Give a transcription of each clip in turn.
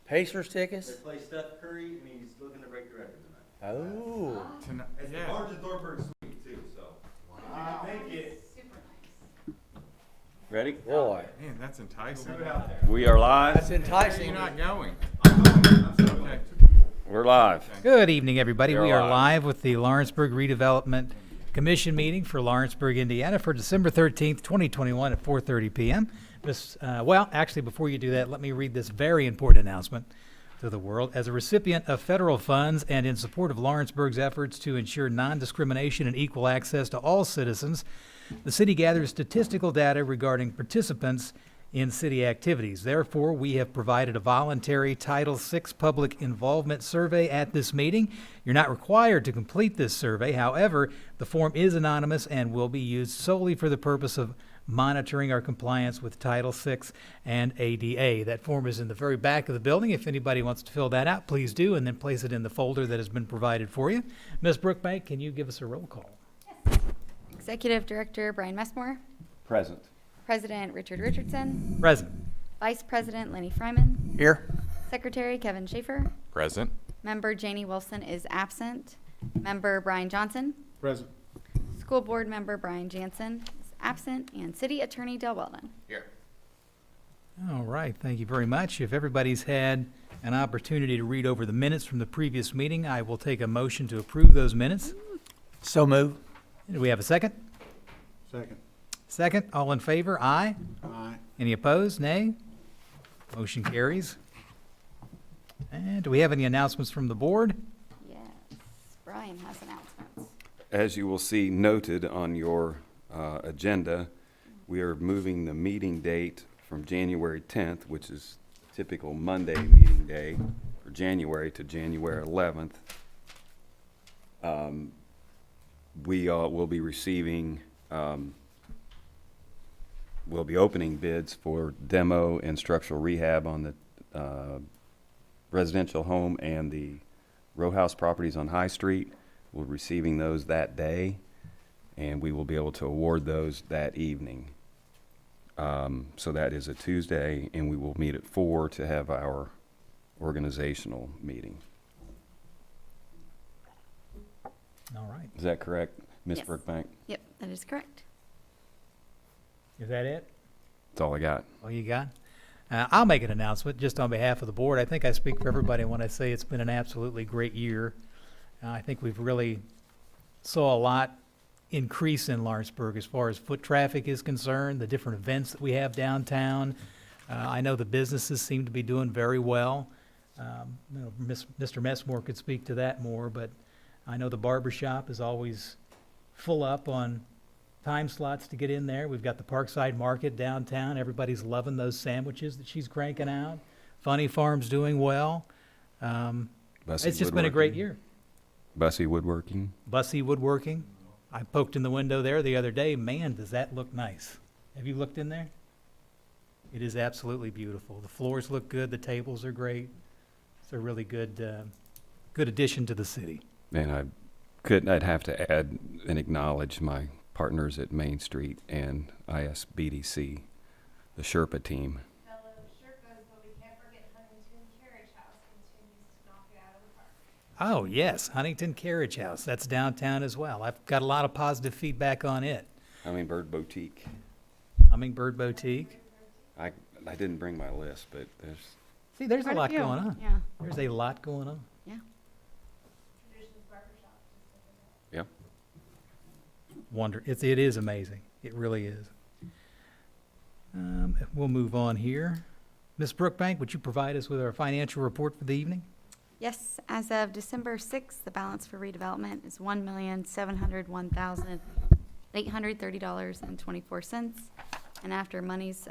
Pacers tickets? They play Steph Curry, and he's looking to break the record tonight. Oh. It's the Lawrenceburg suite, too, so. Wow. If you make it. Super nice. Ready? Boy. Man, that's enticing. Put it out there. We are live. Why That's are you enticing. not going? Okay. We're live. Good evening, everybody. We are We are live. live with the Lawrenceburg Redevelopment Commission meeting for Lawrenceburg, Indiana for December 13th, 2021 at 4:30 p.m. Well, actually, before you do that, let me read this very important announcement to the world. As a recipient of federal funds and in support of Lawrenceburg's efforts to ensure non-discrimination and equal access to all citizens, the city gathers statistical data regarding participants in city activities. Therefore, we have provided a voluntary Title VI public involvement survey at this meeting. You're not required to complete this survey. However, the form is anonymous and will be used solely for the purpose of monitoring our compliance with Title VI and ADA. That form is in the very back of the building. If anybody wants to fill that out, please do, and then place it in the folder that has been provided for you. Ms. Brookbank, can you give us a roll call? Executive Director Brian Messmore, Present. President Richard Richardson, Present. Vice President Lenny Fryman, Here. Secretary Kevin Schaefer, Present. Member Janie Wilson is absent, Member Brian Johnson, Present. School Board Member Brian Jansen is absent, and City Attorney Del Weldon. Here. All right, thank you very much. If everybody's had an opportunity to read over the minutes from the previous meeting, I will take a motion to approve those minutes. So move. Do we have a second? Second. Second, all in favor? Aye. Aye. Any opposed? Nay. Motion carries. And do we have any announcements from the board? Yes, Brian has announcements. As you will see noted on your agenda, we are moving the meeting date from January 10th, which is typical Monday meeting day for January, to January 11th. We will be receiving, we'll be opening bids for demo and structural rehab on the residential home and the row house properties on High Street. We're receiving those that day, and we will be able to award those that evening. So that is a Tuesday, and we will meet at 4 to have our organizational meeting. All right. Is that correct, Ms. Yes. Brookbank? Yep, that is correct. Is that it? That's all I got. All you got? I'll make an announcement just on behalf of the board. I think I speak for everybody when I say it's been an absolutely great year. I think we've really saw a lot increase in Lawrenceburg as far as foot traffic is concerned, the different events that we have downtown. I know the businesses seem to be doing very well. Mr. Messmore could speak to that more, but I know the barber shop is always full up on time slots to get in there. We've got the Parkside Market downtown. Everybody's loving those sandwiches that she's cranking out. Funny Farm's doing well. It's just been a great year. Bussy Woodworking. Bussy Woodworking. I poked in the window there the other day. Man, does that look nice. Have you looked in there? It is absolutely beautiful. The floors look good. The tables are great. It's a really good addition to the city. And I'd have to add and acknowledge my partners at Main Street and ISBDC, the Sherpa team. Fellow Sherpas, but we can't forget Huntington Carriage House continues to knock it out of the park. Oh, yes, Huntington Carriage House. That's downtown as well. I've got a lot of positive feedback on it. Hummingbird Boutique. Hummingbird Boutique. I didn't bring my list, but There's Quite a lot few. going on. Yeah, There's a lot going on. yeah. Traditions Barbershop. yeah. It is amazing. It really is. We'll move on here. Ms. Brookbank, would you provide us with our financial report for the evening? Yes, as of December 6th, the balance for redevelopment is $1,701,830.24. And after monies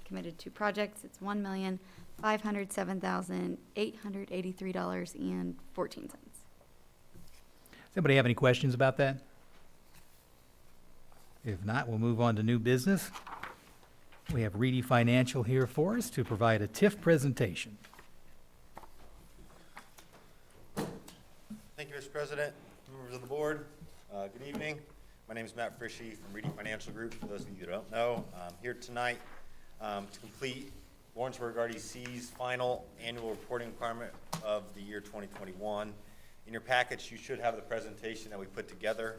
committed to projects, it's $1,507,883.14. Does anybody have any questions about that? If not, we'll move on to new business. We have Reedy Financial here for us to provide a TIF presentation. Thank you, Mr. President, members of the board. Good evening. My name is Matt Frishy from Reedy Financial Group. For those of you who don't know, I'm here tonight to complete Lawrenceburg RDC's final annual reporting requirement of the year 2021. In your package, you should have the presentation that we put together.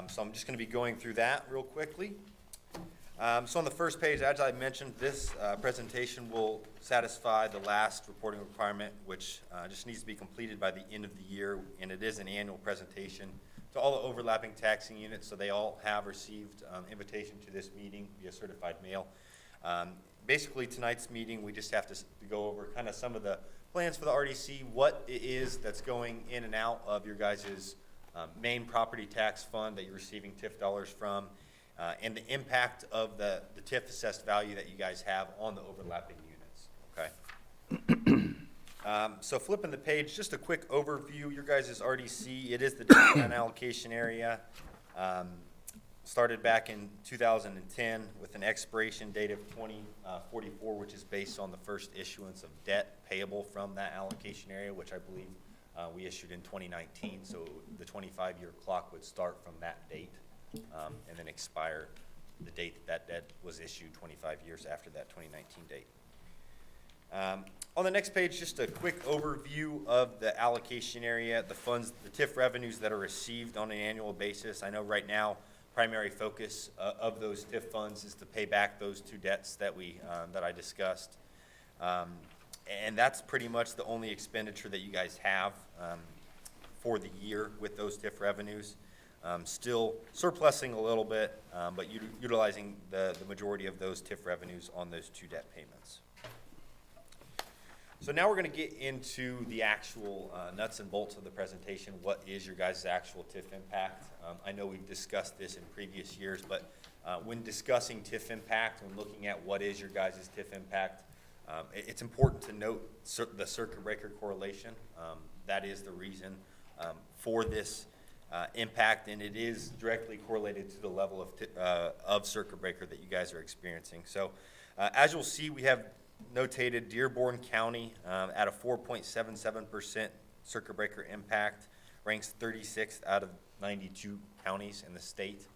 So I'm just going to be going through that real quickly. So on the first page, as I mentioned, this presentation will satisfy the last reporting requirement, which just needs to be completed by the end of the year, and it is an annual presentation to all the overlapping taxing units, so they all have received invitation to this meeting via certified mail. Basically, tonight's meeting, we just have to go over kind of some of the plans for the RDC, what it is that's going in and out of your guys' main property tax fund that you're receiving TIF dollars from, and the impact of the TIF assessed value that you guys have on the overlapping units, okay? So flipping the page, just a quick overview, your guys' RDC, it is the downtown allocation area. Started back in 2010 with an expiration date of 2044, which is based on the first issuance of debt payable from that allocation area, which I believe we issued in 2019. So the 25-year clock would start from that date and then expire the date that debt was issued 25 years after that 2019 date. On the next page, just a quick overview of the allocation area, the funds, the TIF revenues that are received on an annual basis. I know right now, primary focus of those TIF funds is to pay back those two debts that that I discussed. And that's pretty much the only expenditure that you guys have for the year with those TIF revenues. Still surplusing a little bit, but utilizing the majority of those TIF revenues on those two debt payments. So now we're going to get into the actual nuts and bolts of the presentation. What is your guys' actual TIF impact? I know we've discussed this in previous years, but when discussing TIF impact, when looking at what is your guys' TIF impact, it's important to note the circuit breaker correlation. That is the reason for this impact, and it is directly correlated to the level of circuit breaker that you guys are experiencing. So as you'll see, we have notated Dearborn County at a 4.77% circuit breaker impact, ranks 36th out of 92 counties in the state.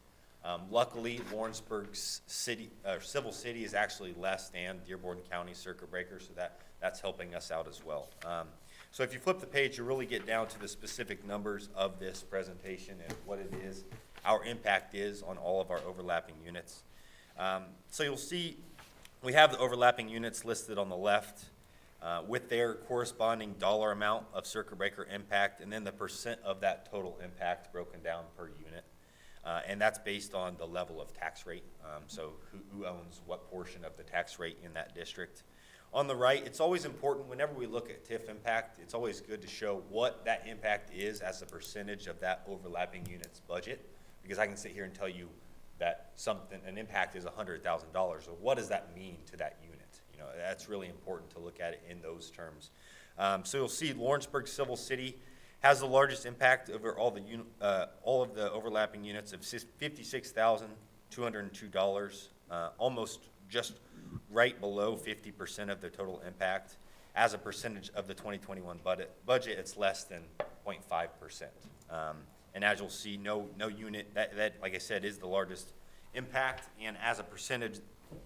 Luckily, Lawrenceburg's civil city is actually less than Dearborn County circuit breaker, so that's helping us out as well. So if you flip the page, you really get down to the specific numbers of this presentation and what it is, our impact is on all of our overlapping units. So you'll see we have the overlapping units listed on the left with their corresponding dollar amount of circuit breaker impact, and then the percent of that total impact broken down per unit. And that's based on the level of tax rate, so who owns what portion of the tax rate in that district. On the right, it's always important whenever we look at TIF impact, it's always good to show what that impact is as a percentage of that overlapping unit's budget, because I can sit here and tell you that an impact is $100,000. So what does that mean to that unit? You know, that's really important to look at it in those terms. So you'll see Lawrenceburg Civil City has the largest impact over all of the overlapping units of $56,202, almost just right below 50% of the total impact. As a percentage of the 2021 budget, it's less than 0.5%. And as you'll see, no unit, that, like I said, is the largest impact, and as a percentage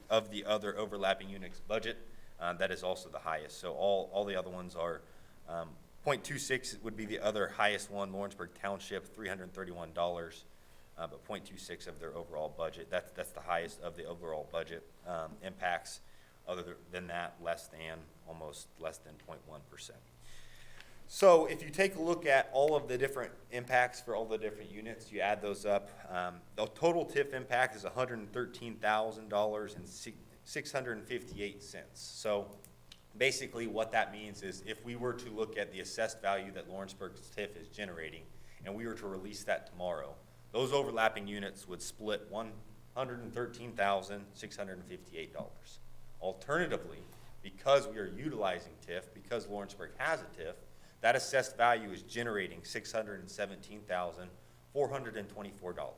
of the other overlapping units budget, that is also the highest. So all the other ones are 0.26 would be the other highest one, Lawrenceburg Township, $331, but 0.26 of their overall budget. That's the highest of the overall budget impacts. Other than that, almost less than 0.1%. So if you take a look at all of the different impacts for all the different units, you add those up, the total TIF impact is $113,658. So basically what that means is if we were to look at the assessed value that Lawrenceburg's TIF is generating, and we were to release that tomorrow, those overlapping units would split $113,658. Alternatively, because we are utilizing TIF, because Lawrenceburg has a TIF, that assessed value is generating $617,424.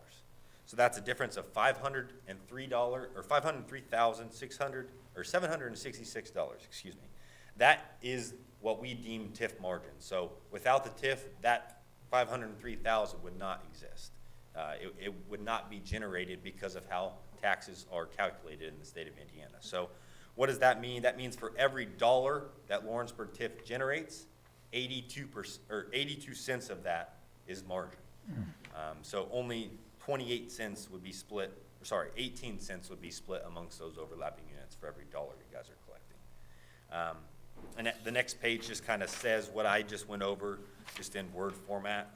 So that's a difference of $766, excuse me. That is what we deem TIF margin. So without the TIF, that $503,000 would not exist. It would not be generated because of how taxes are calculated in the state of Indiana. So What does that mean? That means for every dollar that Lawrenceburg TIF generates, 82 cents of that is margin. So only 28 cents would be split, or sorry, 18 cents would be split amongst those overlapping units for every dollar you guys are collecting. And the next page just kind of says what I just went over, just in Word format.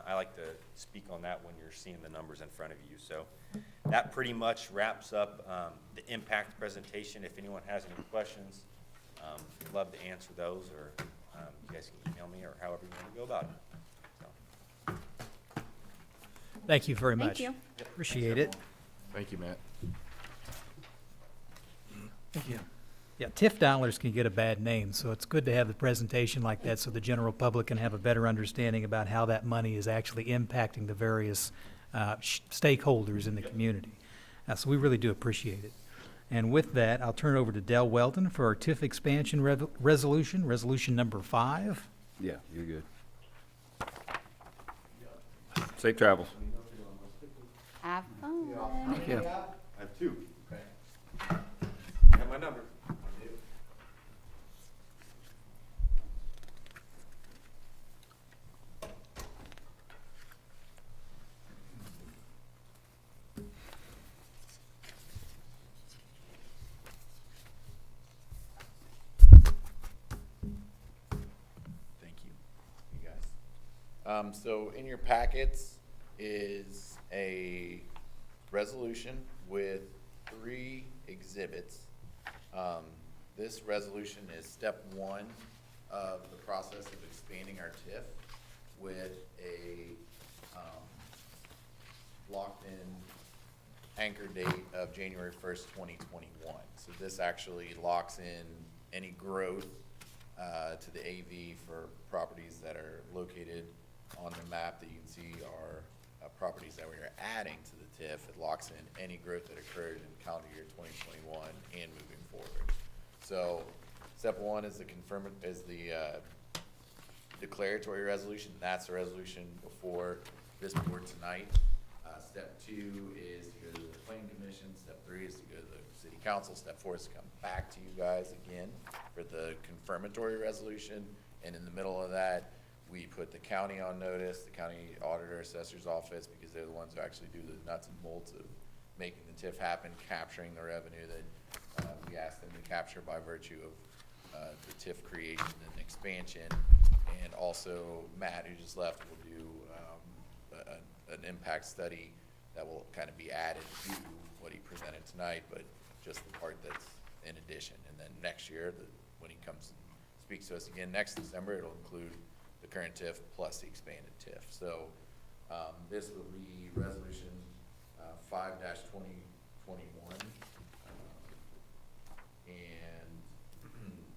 I like to speak on that when you're seeing the numbers in front of you. So that pretty much wraps up the impact presentation. If anyone has any questions, I'd love to answer those, or you guys can email me, or however you want to go about it. So, Thank you very Thank much. you. Appreciate it. Thank you, Matt. Thank you. Yeah, TIF dollars can get a bad name, so it's good to have the presentation like that so the general public can have a better understanding about how that money is actually impacting the various stakeholders in the community. So we really do appreciate it. And with that, I'll turn it over to Del Welton for our TIF expansion resolution number 5. Yeah, you're good. Safe travels. Have fun. Yeah. I have 2. Got my number. Thank you guys. So in your packets is a resolution with 3 exhibits. This resolution is step 1 of the process of expanding our TIF with a locked-in anchor date of January 1st, 2021. So this actually locks in any growth to the AV for properties that are located on the map that you can see are properties that we are adding to the TIF. It locks in any growth that occurred in calendar year 2021 and moving forward. So step 1 is the declaratory resolution. That's the resolution before this board tonight. Step 2 is to go to the planning commission. Step 3 is to go to the city council. Step 4 is to come back to you guys again for the confirmatory resolution. And in the middle of that, we put the county on notice, the county auditor assessor's office, because they're the ones who actually do the nuts and bolts of making the TIF happen, capturing the revenue that we asked them to capture by virtue of the TIF creation and expansion. And also Matt, who just left, will do an impact study that will kind of be added to what he presented tonight, but just the part that's in addition. And then next year, when he comes and speaks to us again next December, it'll include the current TIF plus the expanded TIF. So this will be resolution 5-2021, and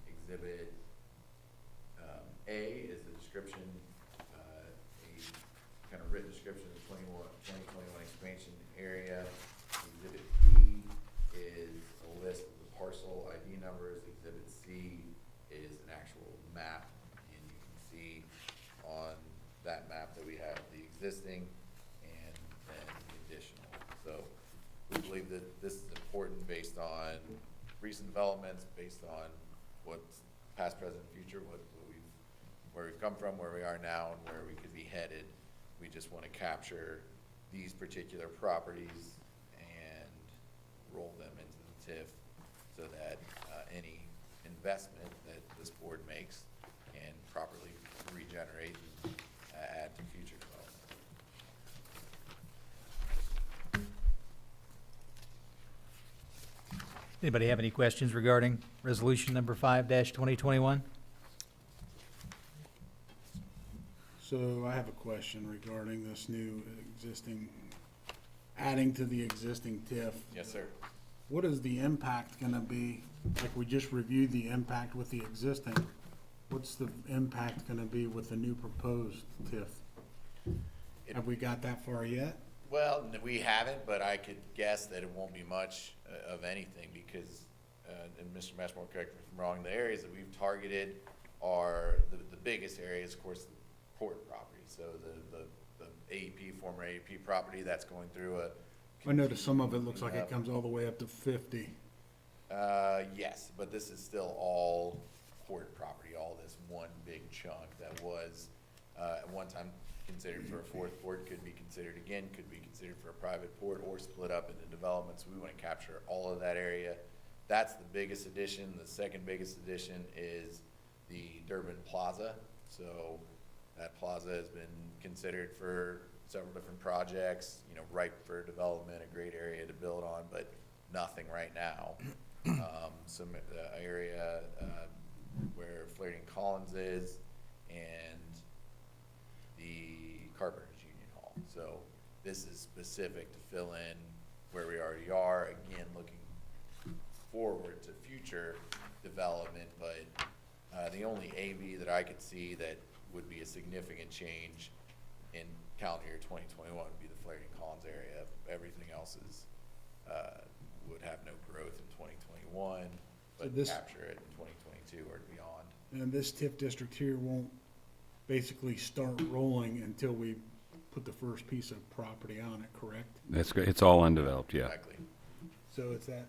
exhibit A is the description, a kind of written description of the 2021 expansion area. Exhibit B is a list of the parcel ID numbers. Exhibit C is an actual map, and you can see on that map that we have the existing and then the additional. So we believe that this is important based on recent developments, based on what's past, present, future, where we've come from, where we are now, and where we could be headed. We just want to capture these particular properties and roll them into the TIF so that any investment that this board makes can properly regenerate and add to future development. Anybody have any questions regarding resolution number 5-2021? So I have a question regarding this new adding to the existing TIF. Yes, sir. What is the impact gonna be? Like, we just reviewed the impact with the existing. What's the impact gonna be with the new proposed TIF? Have we got that far yet? Well, we haven't, but I could guess that it won't be much of anything because, and Mr. Mashmore, correct me if I'm wrong, the areas that we've targeted are the biggest areas, of course, the port property. So the AEP, former AEP property that's going through a. I noticed some of it looks like it comes all the way up to 50. Yes, but this is still all port property, all this one big chunk that was, at one time considered for a fourth port, could be considered again, could be considered for a private port, or split up into developments. We want to capture all of that area. That's the biggest addition. The second biggest addition is the Durbin Plaza. So that plaza has been considered for several different projects, you know, ripe for development, a great area to build on, but nothing right now. Some area where Flaherty Collins is and the Carpenters Union Hall. So this is specific to fill in where we already are, again, looking forward to future development, but the only AV that I could see that would be a significant change in calendar year 2021 would be the Flaherty Collins area. Everything else is, would have no growth in 2021, but this- capture it in 2022 or beyond. And this TIF district here won't basically start rolling until we put the first piece of property on it, correct? That's great. It's all undeveloped, yeah. Exactly. So it's that,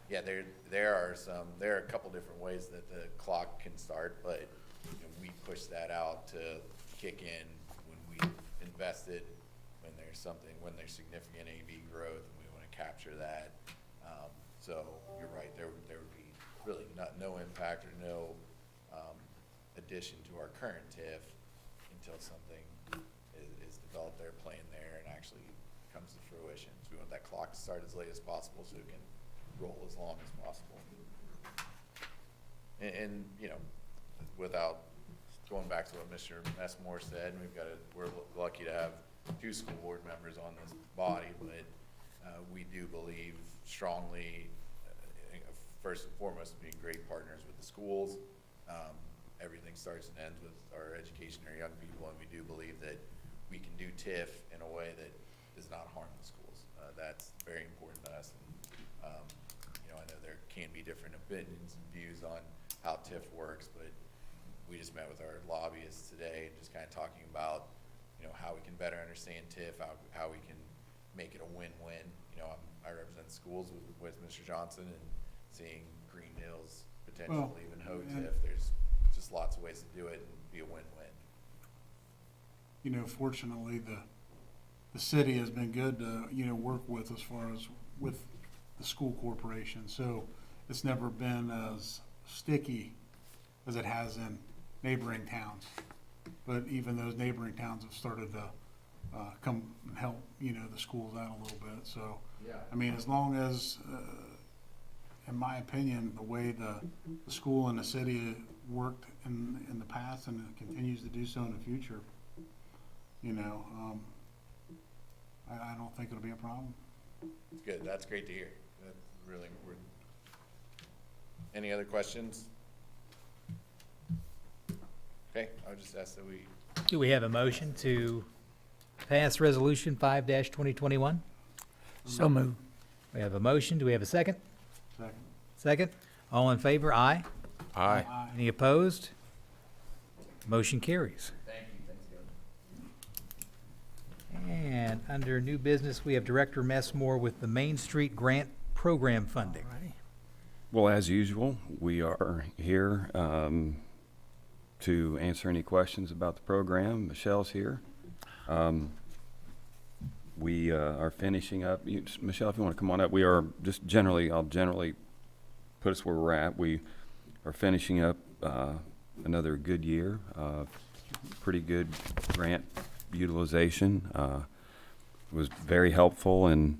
Yeah, there are a couple different ways that the clock can start, but you know, we push that out to kick in when we invested, when there's significant AV growth, and we want to capture that. So you're right, there would be really no impact or no addition to our current TIF until something is developed there, playing there, and actually comes to fruition. So we want that clock to start as late as possible so it can roll as long as possible. And you know, without going back to what Mr. Messmore said, we're lucky to have 2 school board members on this body, but we do believe strongly, first and foremost, being great partners with the schools. Everything starts and ends with our education, our young people, and we do believe that we can do TIF in a way that does not harm the schools. That's very important to us. And, you know, I know there can be different opinions and views on how TIF works, but we just met with our lobbyists today and just kind of talking about, you know, how we can better understand TIF, how we can make it a win-win. You know, I represent schools with Mr. Johnson, and seeing Green Hills potentially even hoe TIF. There's just lots of ways to do it and be a win-win. you know, fortunately, the city has been good to, you know, work with as far as with the school corporation. So it's never been as sticky as it has in neighboring towns. But even those neighboring towns have started to come and help, you know, the schools out a little bit. So, Yeah. I mean, as long as, in my opinion, the way the school and the city worked in the past and it continues to do so in the future, you know, I don't think it'll be a problem. It's good. That's great to hear. That's really important. Any other questions? Okay, I would just ask that we, Do we have a motion to pass Resolution 5-2021? So moved. We have a motion. Do we have a second? Second. Second. All in favor? Aye. Aye. Any opposed? Motion carries. thank you, thanks again. And under new business, we have Director Messmore with the Main Street Grant Program funding. Well, as usual, we are here to answer any questions about the program. Michelle's here. We are finishing up. Michelle, if you want to come on up, we are just I'll generally put us where we're at. We are finishing up another good year, pretty good grant utilization. It was very helpful in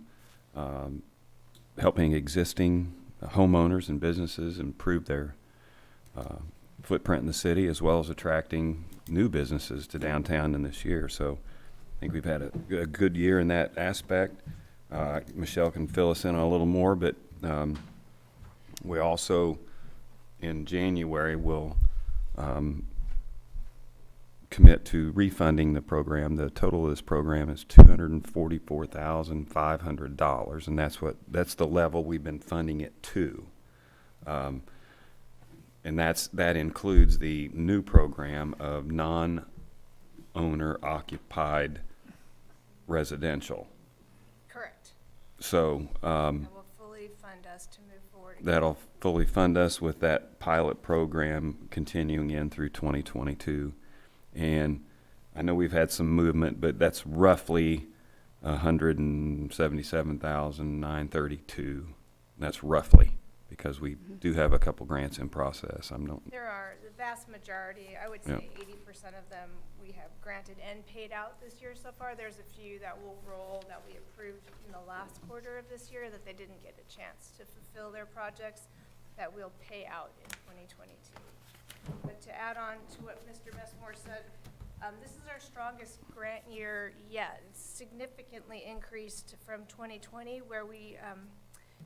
helping existing homeowners and businesses improve their footprint in the city, as well as attracting new businesses to downtown in this year. So I think we've had a good year in that aspect. Michelle can fill us in on a little more, but we also, in January, will commit to refunding the program. The total of this program is $244,500, and that's the level we've been funding it to. And that includes the new program of non-owner occupied residential. Correct. So, That will fully fund us to move that'll fully fund us with that pilot program continuing in through 2022. And I know we've had some movement, but that's roughly 177,932. That's roughly, because we do have a couple grants in process. There are, the vast majority, I would say 80% of them, we have granted and paid out this year so far. There's a few that will roll that we approved in the last quarter of this year that they didn't get a chance to fulfill their projects that we'll pay out in 2022. But to add on to what Mr. Messmore said, this is our strongest grant year yet. It's significantly increased from 2020, where we,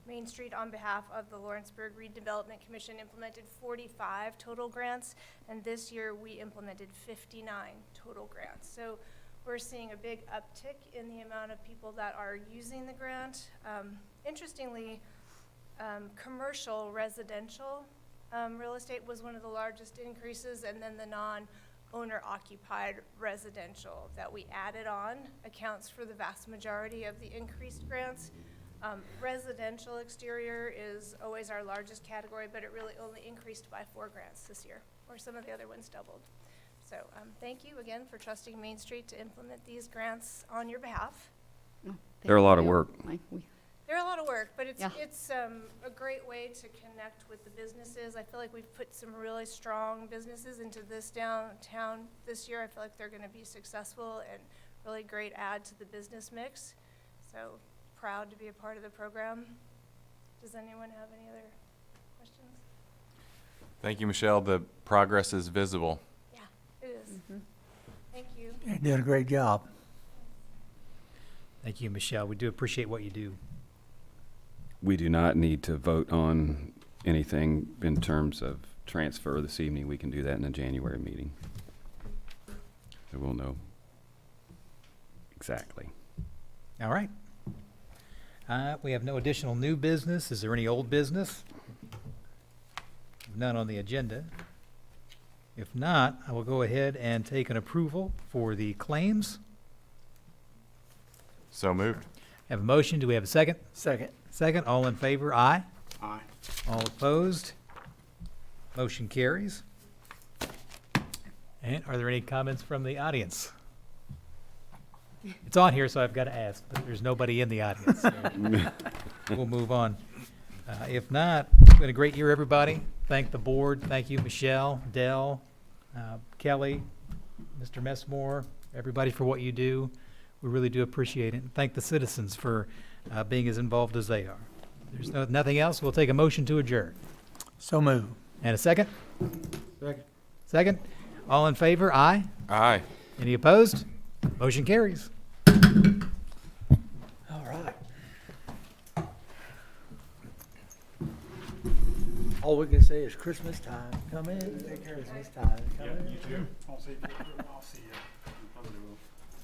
Main Street, on behalf of the Lawrenceburg Redevelopment Commission, implemented 45 total grants, and this year we implemented 59 total grants. So we're seeing a big uptick in the amount of people that are using the grant. Interestingly, commercial residential real estate was one of the largest increases, and then the non-owner occupied residential that we added on accounts for the vast majority of the increased grants. Residential exterior is always our largest category, but it really only increased by 4 grants this year, where some of the other ones doubled. So thank you again for trusting Main Street to implement these grants on your behalf. They're a lot of work. They're a lot of work, but it's Yeah. a great way to connect with the businesses. I feel like we've put some really strong businesses into this downtown this year. I feel like they're going to be successful and really great add to the business mix. So proud to be a part of the program. Does anyone have any other questions? Thank you, Michelle. The progress is visible. Yeah, it is. Thank you. You're doing a great job. Thank you, Michelle. We do appreciate what you do. We do not need to vote on anything in terms of transfer this evening. We can do that in the January meeting. So we'll know exactly. All right. We have no additional new business. Is there any old business? None on the agenda. If not, I will go ahead and take an approval for the claims. So moved. Have a motion. Do we have a second? Second. Second. All in favor? Aye. Aye. All opposed? Motion carries. And are there any comments from the audience? It's on here, so I've got to ask, but there's nobody in the audience. So we'll move on. If not, it's been a great year, everybody. Thank the board. Thank you, Michelle, Dell, Kelly, Mr. Messmore, everybody for what you do. We really do appreciate it. And thank the citizens for being as involved as they are. There's nothing else. We'll take a motion to adjourn. So move. And a second? Second. Second? All in favor? Aye. Aye. Any opposed? Motion carries. All right. All we can say is Christmas time. Come in. Christmas time. Come in. You too. I'll see you.